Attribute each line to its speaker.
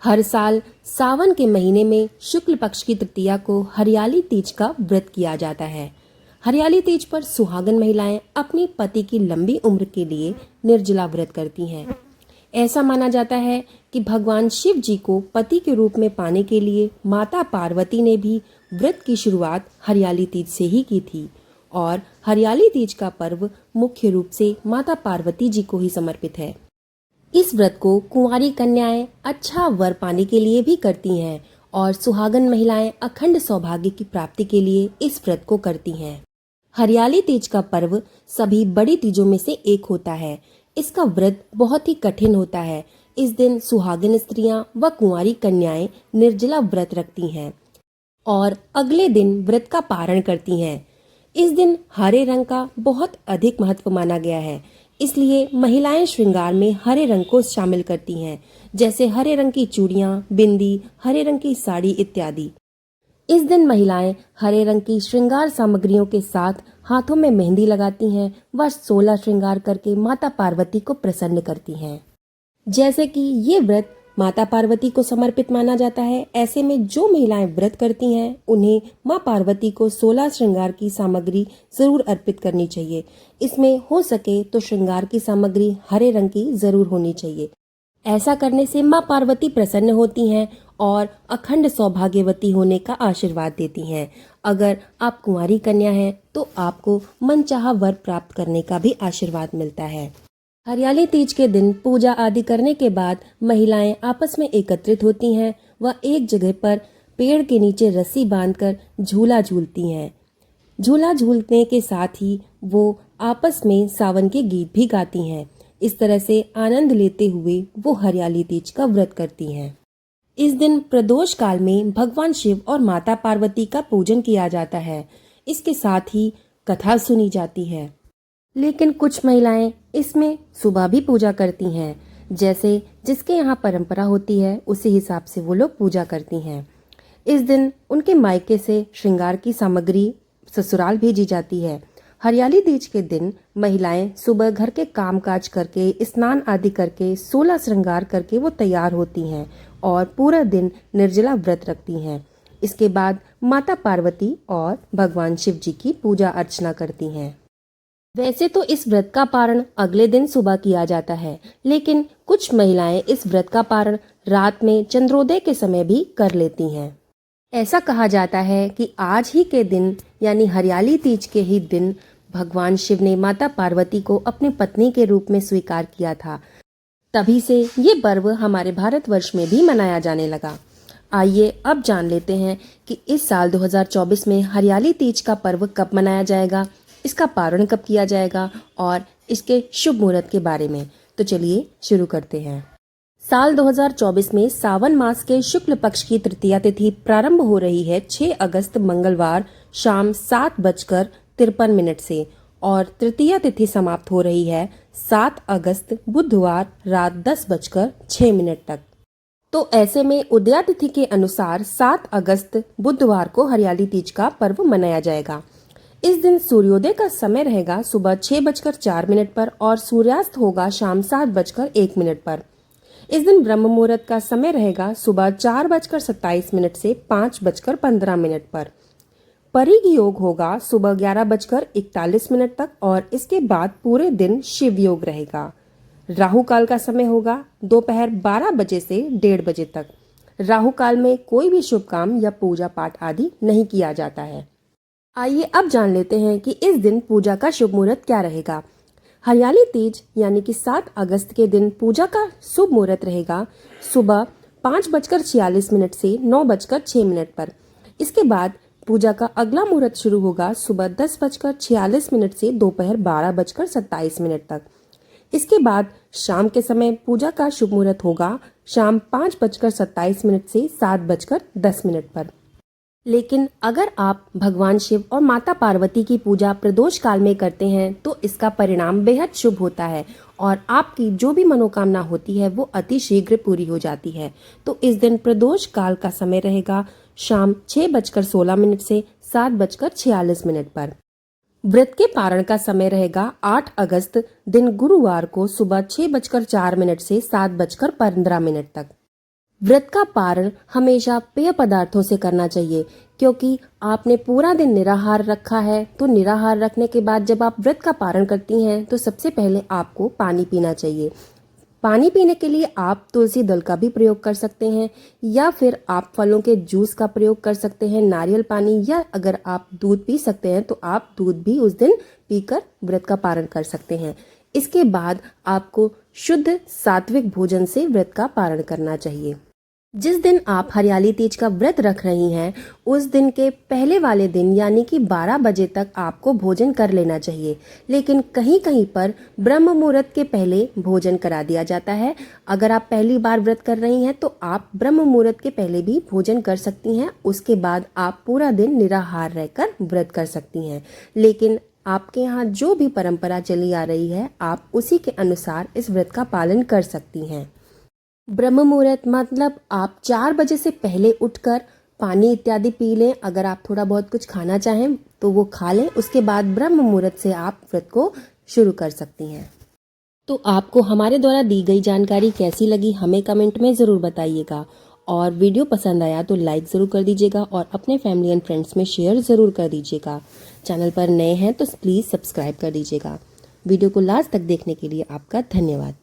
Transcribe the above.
Speaker 1: हर साल सावन के महीने में शुक्ल पक्ष की तृतीया को हरियाली तीज का व्रत किया जाता है। हरियाली तीज पर सुहागन महिलाएं अपनी पति की लंबी उम्र के लिए निर्जला व्रत करती हैं। ऐसा माना जाता है कि भगवान शिव जी को पति के रूप में पाने के लिए माता पार्वती ने भी व्रत की शुरुआत हरियाली तीज से ही की थी और हरियाली तीज का पर्व मुख्य रूप से माता पार्वती जी को ही समर्पित है। इस व्रत को कुंवारी कन्याएं अच्छा वर पाने के लिए भी करती हैं और सुहागन महिलाएं अखंड सौभाग्य की प्राप्ति के लिए इस व्रत को करती हैं। हरियाली तीज का पर्व सभी बड़ी तीजों में से एक होता है। इसका व्रत बहुत ही कठिन होता है। इस दिन सुहागन स्त्रियां व कुंवारी कन्याएं निर्जला व्रत रखती हैं और अगले दिन व्रत का पारण करती हैं। इस दिन हरे रंग का बहुत अधिक महत्व माना गया है, इसलिए महिलाएं श्रृंगार में हरे रंग को शामिल करती हैं, जैसे हरे रंग की चूड़ियां, बिंदी, हरे रंग की साड़ी इत्यादि। इस दिन महिलाएं हरे रंग की श्रृंगार सामग्रियों के साथ हाथों में मेहंदी लगाती हैं व 16 श्रृंगार करके माता पार्वती को प्रसन्न करती हैं। जैसे कि ये व्रत माता पार्वती को समर्पित माना जाता है, ऐसे में जो महिलाएं व्रत करती हैं उन्हें मां पार्वती को 16 श्रृंगार की सामग्री जरूर अर्पित करनी चाहिए। इसमें हो सके तो श्रृंगार की सामग्री हरे रंग की जरूर होनी चाहिए। ऐसा करने से मां पार्वती प्रसन्न होती हैं और अखंड सौभाग्यवती होने का आशीर्वाद देती हैं। अगर आप कुंवारी कन्या हैं तो आपको मनचाहा वर प्राप्त करने का भी आशीर्वाद मिलता है। हरियाली तीज के दिन पूजा आदि करने के बाद महिलाएं आपस में एकत्रित होती हैं व एक जगह पर पेड़ के नीचे रस्सी बांधकर झूला झूलती हैं। झूला झूलने के साथ ही वो आपस में सावन के गीत भी गाती हैं। इस तरह से आनंद लेते हुए वो हरियाली तीज का व्रत करती हैं। इस दिन प्रदोष काल में भगवान शिव और माता पार्वती का पूजन किया जाता है। इसके साथ ही कथा सुनी जाती है। लेकिन कुछ महिलाएं इसमें सुबह भी पूजा करती हैं, जैसे जिसके यहाँ परंपरा होती है उसी हिसाब से वो लोग पूजा करती हैं। इस दिन उनके मायके से श्रृंगार की सामग्री ससुराल भेजी जाती है। हरियाली तीज के दिन महिलाएं सुबह घर के कामकाज करके स्नान आदि करके 16 श्रृंगार करके वो तैयार होती हैं और पूरा दिन निर्जला व्रत रखती हैं। इसके बाद माता पार्वती और भगवान शिव जी की पूजा अर्चना करती हैं। वैसे तो इस व्रत का पारण अगले दिन सुबह किया जाता है, लेकिन कुछ महिलाएं इस व्रत का पारण रात में चंद्रोदय के समय भी कर लेती हैं। ऐसा कहा जाता है कि आज ही के दिन यानी हरियाली तीज के ही दिन भगवान शिव ने माता पार्वती को अपनी पत्नी के रूप में स्वीकार किया था। तभी से ये पर्व हमारे भारतवर्ष में भी मनाया जाने लगा। आइए अब जान लेते हैं कि इस साल 2024 में हरियाली तीज का पर्व कब मनाया जाएगा, इसका पारण कब किया जाएगा और इसके शुभ मुहूर्त के बारे में। तो चलिए शुरू करते हैं। साल 2024 में सावन मास के शुक्ल पक्ष की तृतीया तिथि प्रारंभ हो रही है 6 अगस्त मंगलवार शाम 7:53 से और तृतीया तिथि समाप्त हो रही है 7 अगस्त बुधवार रात 10:06 तक। तो ऐसे में उदया तिथि के अनुसार 7 अगस्त बुधवार को हरियाली तीज का पर्व मनाया जाएगा। इस दिन सूर्योदय का समय रहेगा सुबह 6:04 पर और सूर्यास्त होगा शाम 7:01 पर। इस दिन ब्रह्म मुहूर्त का समय रहेगा सुबह 4:27 से 5:15 पर। परिग योग होगा सुबह 11:41 तक और इसके बाद पूरे दिन शिव योग रहेगा। राहु काल का समय होगा दोपहर 12 बजे से 1:30 बजे तक। राहु काल में कोई भी शुभ काम या पूजा पाठ आदि नहीं किया जाता है। आइए अब जान लेते हैं कि इस दिन पूजा का शुभ मुहूर्त क्या रहेगा। हरियाली तीज यानी कि 7 अगस्त के दिन पूजा का शुभ मुहूर्त रहेगा सुबह 5:46 से 9:06 पर। इसके बाद पूजा का अगला मुहूर्त शुरू होगा सुबह 10:46 से दोपहर 12:27 तक। इसके बाद शाम के समय पूजा का शुभ मुहूर्त होगा शाम 5:27 से 7:10 पर। लेकिन अगर आप भगवान शिव और माता पार्वती की पूजा प्रदोष काल में करते हैं तो इसका परिणाम बेहद शुभ होता है और आपकी जो भी मनोकामना होती है वो अति शीघ्र पूरी हो जाती है। तो इस दिन प्रदोष काल का समय रहेगा शाम 6:16 से 7:46 पर। व्रत के पारण का समय रहेगा 8 अगस्त दिन गुरुवार को सुबह 6:04 से 7:15 तक। व्रत का पारण हमेशा पेय पदार्थों से करना चाहिए, क्योंकि आपने पूरा दिन निराहार रखा है। तो निराहार रखने के बाद जब आप व्रत का पारण करती हैं तो सबसे पहले आपको पानी पीना चाहिए। पानी पीने के लिए आप तुलसी दल का भी प्रयोग कर सकते हैं, या फिर आप फलों के जूस का प्रयोग कर सकते हैं, नारियल पानी, या अगर आप दूध पी सकते हैं तो आप दूध भी उस दिन पीकर व्रत का पारण कर सकते हैं। इसके बाद आपको शुद्ध सात्विक भोजन से व्रत का पारण करना चाहिए। जिस दिन आप हरियाली तीज का व्रत रख रही हैं उस दिन के पहले वाले दिन यानी कि 12 बजे तक आपको भोजन कर लेना चाहिए, लेकिन कहीं कहीं पर ब्रह्म मुहूर्त के पहले भोजन करा दिया जाता है। अगर आप पहली बार व्रत कर रही हैं तो आप ब्रह्म मुहूर्त के पहले भी भोजन कर सकती हैं, उसके बाद आप पूरा दिन निराहार रहकर व्रत कर सकती हैं। लेकिन आपके यहाँ जो भी परंपरा चली आ रही है आप उसी के अनुसार इस व्रत का पालन कर सकती हैं। ब्रह्म मुहूर्त मतलब आप 4 बजे से पहले उठकर पानी इत्यादि पी लें। अगर आप थोड़ा बहुत कुछ खाना चाहें तो वो खा लें, उसके बाद ब्रह्म मुहूर्त से आप व्रत को शुरू कर सकती हैं। तो आपको हमारे द्वारा दी गई जानकारी कैसी लगी हमें कमेंट में ज़रूर बताइएगा, और वीडियो पसंद आया तो लाइक ज़रूर कर दीजिएगा और अपने फैमिली एंड फ्रेंड्स में शेयर ज़रूर कर दीजिएगा। चैनल पर नए हैं तो प्लीज़ सब्सक्राइब कर दीजिएगा। वीडियो को लास्ट तक देखने के लिए आपका धन्यवाद।